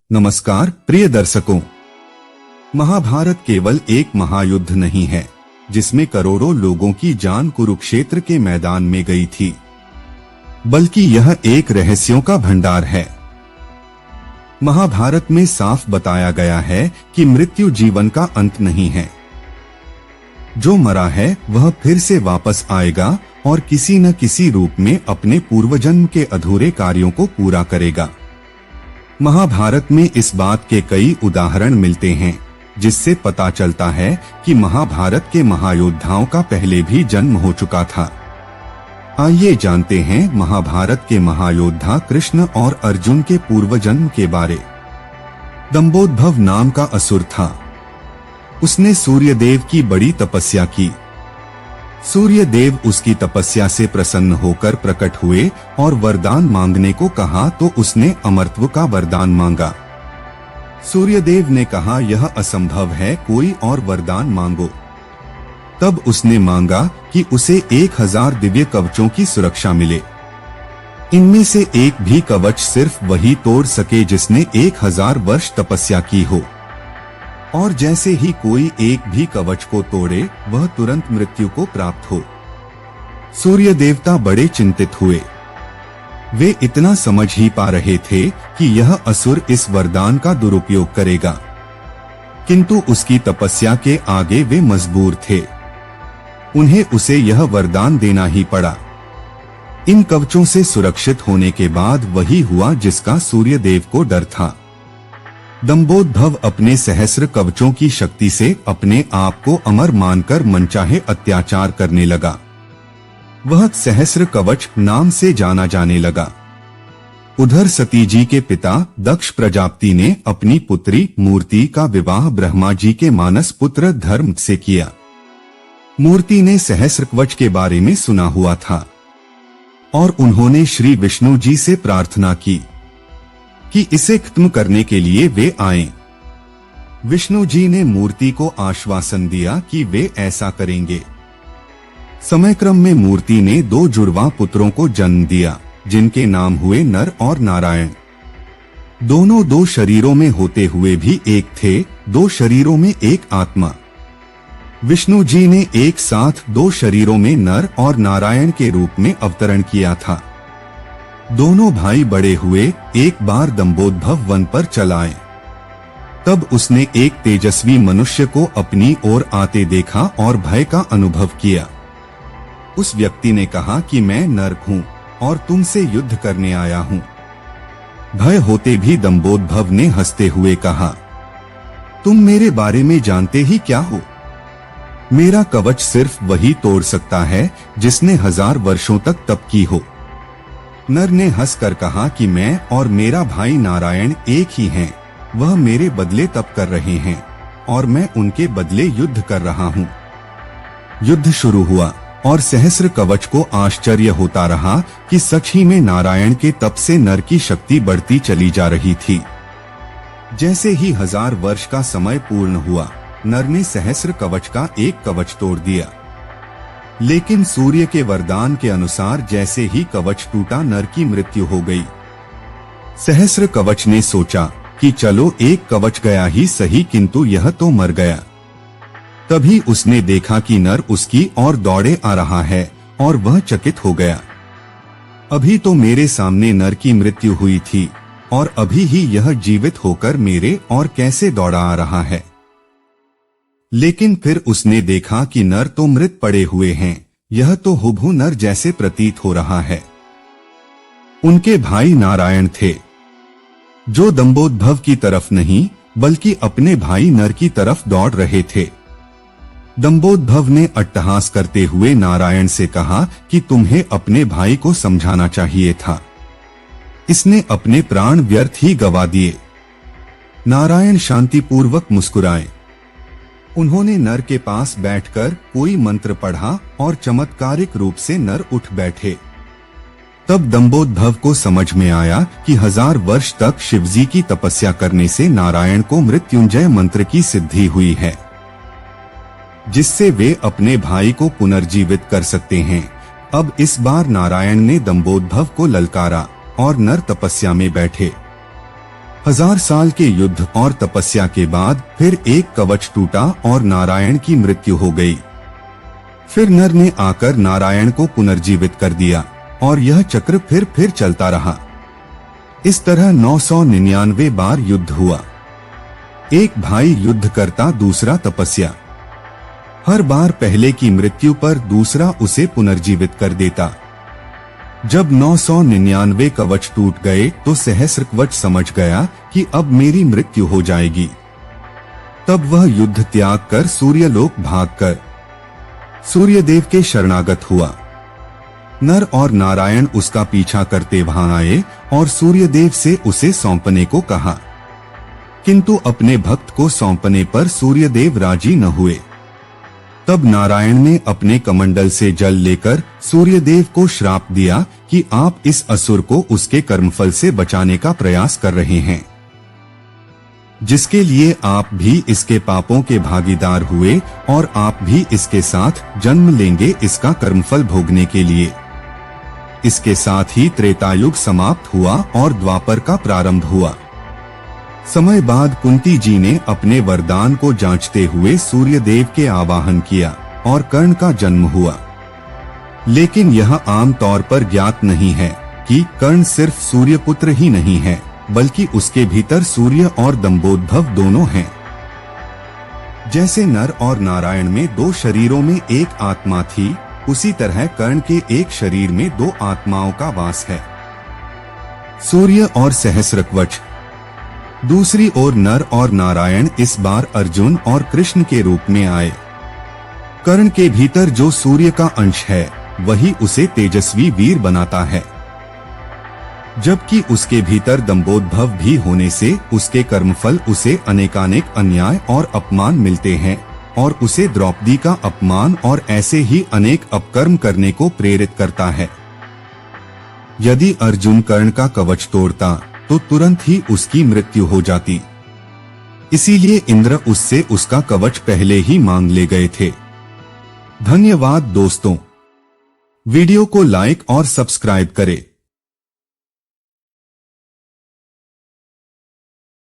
नमस्कार प्रिय दर्शकों, महाभारत केवल एक महायुद्ध नहीं है जिसमें करोड़ों लोगों की जान कुरुक्षेत्र के मैदान में गई थी, बल्कि यह एक रहस्यों का भंडार है। महाभारत में साफ बताया गया है कि मृत्यु जीवन का अंत नहीं है। जो मरा है वह फिर से वापस आएगा और किसी न किसी रूप में अपने पूर्वजन्म के अधूरे कार्यों को पूरा करेगा। महाभारत में इस बात के कई उदाहरण मिलते हैं, जिससे पता चलता है कि महाभारत के महायोद्धाओं का पहले भी जन्म हो चुका था। आइए जानते हैं महाभारत के महायोद्धा कृष्ण और अर्जुन के पूर्वजन्म के बारे। दंभोद्भव नाम का असुर था। उसने सूर्यदेव की बड़ी तपस्या की। सूर्यदेव उसकी तपस्या से प्रसन्न होकर प्रकट हुए और वरदान मांगने को कहा तो उसने अमरत्व का वरदान मांगा। सूर्यदेव ने कहा, यह असंभव है, कोई और वरदान मांगो। तब उसने मांगा कि उसे 1000 दिव्य कवचों की सुरक्षा मिले। इनमें से एक भी कवच सिर्फ वही तोड़ सके जिसने 1000 वर्ष तपस्या की हो, और जैसे ही कोई एक भी कवच को तोड़े वह तुरंत मृत्यु को प्राप्त हो। सूर्य देवता बड़े चिंतित हुए। वे इतना समझ ही पा रहे थे कि यह असुर इस वरदान का दुरुपयोग करेगा, किंतु उसकी तपस्या के आगे वे मजबूर थे। उन्हें उसे यह वरदान देना ही पड़ा। इन कवचों से सुरक्षित होने के बाद वही हुआ जिसका सूर्यदेव को डर था। दंभोद्भव अपने सहस्र कवचों की शक्ति से अपने आप को अमर मानकर मनचाहे अत्याचार करने लगा। वह सहस्र कवच नाम से जाना जाने लगा। उधर सती जी के पिता दक्ष प्रजापति ने अपनी पुत्री मूर्ति का विवाह ब्रह्मा जी के मानस पुत्र धर्म से किया। मूर्ति ने सहस्र कवच के बारे में सुना हुआ था और उन्होंने श्री विष्णु जी से प्रार्थना की कि इसे खत्म करने के लिए वे आएं। विष्णु जी ने मूर्ति को आश्वासन दिया कि वे ऐसा करेंगे। समय क्रम में मूर्ति ने 2 जुड़वा पुत्रों को जन्म दिया, जिनके नाम हुए नर और नारायण। दोनों 2 शरीरों में होते हुए भी एक थे, 2 शरीरों में एक आत्मा। विष्णु जी ने एक साथ 2 शरीरों में नर और नारायण के रूप में अवतरण किया था। दोनों भाई बड़े हुए एक बार दंभोद्भव वन पर चल आए। तब उसने एक तेजस्वी मनुष्य को अपनी ओर आते देखा और भय का अनुभव किया। उस व्यक्ति ने कहा कि मैं नर हूं और तुमसे युद्ध करने आया हूं। भय होते भी दंभोद्भव ने हंसते हुए कहा, तुम मेरे बारे में जानते ही क्या हो? मेरा कवच सिर्फ वही तोड़ सकता है जिसने 1000 वर्षों तक तप की हो। नर ने हंसकर कहा कि मैं और मेरा भाई नारायण एक ही हैं। वह मेरे बदले तप कर रहे हैं और मैं उनके बदले युद्ध कर रहा हूं। युद्ध शुरू हुआ और सहस्र कवच को आश्चर्य होता रहा कि सच ही में नारायण के तप से नर की शक्ति बढ़ती चली जा रही थी। जैसे ही 1000 वर्ष का समय पूर्ण हुआ, नर ने सहस्र कवच का एक कवच तोड़ दिया। लेकिन सूर्य के वरदान के अनुसार जैसे ही कवच टूटा, नर की मृत्यु हो गई। सहस्र कवच ने सोचा कि चलो एक कवच गया ही सही, किंतु यह तो मर गया। तभी उसने देखा कि नर उसकी ओर दौड़े आ रहा है और वह चकित हो गया। अभी तो मेरे सामने नर की मृत्यु हुई थी और अभी ही यह जीवित होकर मेरे और कैसे दौड़ा आ रहा है। लेकिन फिर उसने देखा कि नर तो मृत पड़े हुए हैं। यह तो हुबहू नर जैसे प्रतीत हो रहा है। उनके भाई नारायण थे, जो दंभोद्भव की तरफ नहीं बल्कि अपने भाई नर की तरफ दौड़ रहे थे। दंभोद्भव ने अट्टहास करते हुए नारायण से कहा कि तुम्हें अपने भाई को समझाना चाहिए था। इसने अपने प्राण व्यर्थ ही गवा दिए। नारायण शांतिपूर्वक मुस्कुराए। उन्होंने नर के पास बैठकर कोई मंत्र पढ़ा और चमत्कारिक रूप से नर उठ बैठे। तब दंभोद्भव को समझ में आया कि 1000 वर्ष तक शिवजी की तपस्या करने से नारायण को मृत्युंजय मंत्र की सिद्धि हुई है, जिससे वे अपने भाई को पुनर्जीवित कर सकते हैं। अब इस बार नारायण ने दंभोद्भव को ललकारा और नर तपस्या में बैठे। 1000 साल के युद्ध और तपस्या के बाद फिर एक कवच टूटा और नारायण की मृत्यु हो गई। फिर नर ने आकर नारायण को पुनर्जीवित कर दिया और यह चक्र फिर चलता रहा। इस तरह 999 बार युद्ध हुआ। एक भाई युद्ध करता, दूसरा तपस्या। हर बार पहले की मृत्यु पर दूसरा उसे पुनर्जीवित कर देता। जब 999 कवच टूट गए तो सहस्रकवच समझ गया कि अब मेरी मृत्यु हो जाएगी। तब वह युद्ध त्याग कर सूर्यलोक भागकर सूर्यदेव के शरणागत हुआ। नर और नारायण उसका पीछा करते वहां आए और सूर्यदेव से उसे सौंपने को कहा, किंतु अपने भक्त को सौंपने पर सूर्यदेव राजी न हुए। तब नारायण ने अपने कमंडल से जल लेकर सूर्यदेव को श्राप दिया कि आप इस असुर को उसके कर्मफल से बचाने का प्रयास कर रहे हैं, जिसके लिए आप भी इसके पापों के भागीदार हुए और आप भी इसके साथ जन्म लेंगे इसका कर्मफल भोगने के लिए। इसके साथ ही त्रेतायुग समाप्त हुआ और द्वापर का प्रारंभ हुआ। समय बाद कुंती जी ने अपने वरदान को जांचते हुए सूर्यदेव के आवाहन किया और कर्ण का जन्म हुआ। लेकिन यह आम तौर पर ज्ञात नहीं है कि कर्ण सिर्फ सूर्यपुत्र ही नहीं है, बल्कि उसके भीतर सूर्य और दंभोद्भव दोनों हैं। जैसे नर और नारायण में 2 शरीरों में एक आत्मा थी, उसी तरह कर्ण के एक शरीर में 2 आत्माओं का वास है, सूर्य और सहस्रकवच। दूसरी ओर नर और नारायण इस बार अर्जुन और कृष्ण के रूप में आए। कर्ण के भीतर जो सूर्य का अंश है वही उसे तेजस्वी वीर बनाता है, जबकि उसके भीतर दंभोद्भव भी होने से उसके कर्मफल उसे अनेकानेक अन्याय और अपमान मिलते हैं और उसे द्रौपदी का अपमान और ऐसे ही अनेक अपकर्म करने को प्रेरित करता है। यदि अर्जुन कर्ण का कवच तोड़ता तो तुरंत ही उसकी मृत्यु हो जाती। इसीलिए इंद्र उससे उसका कवच पहले ही मांग ले गए थे। धन्यवाद दोस्तों, वीडियो को लाइक और सब्सक्राइब करें।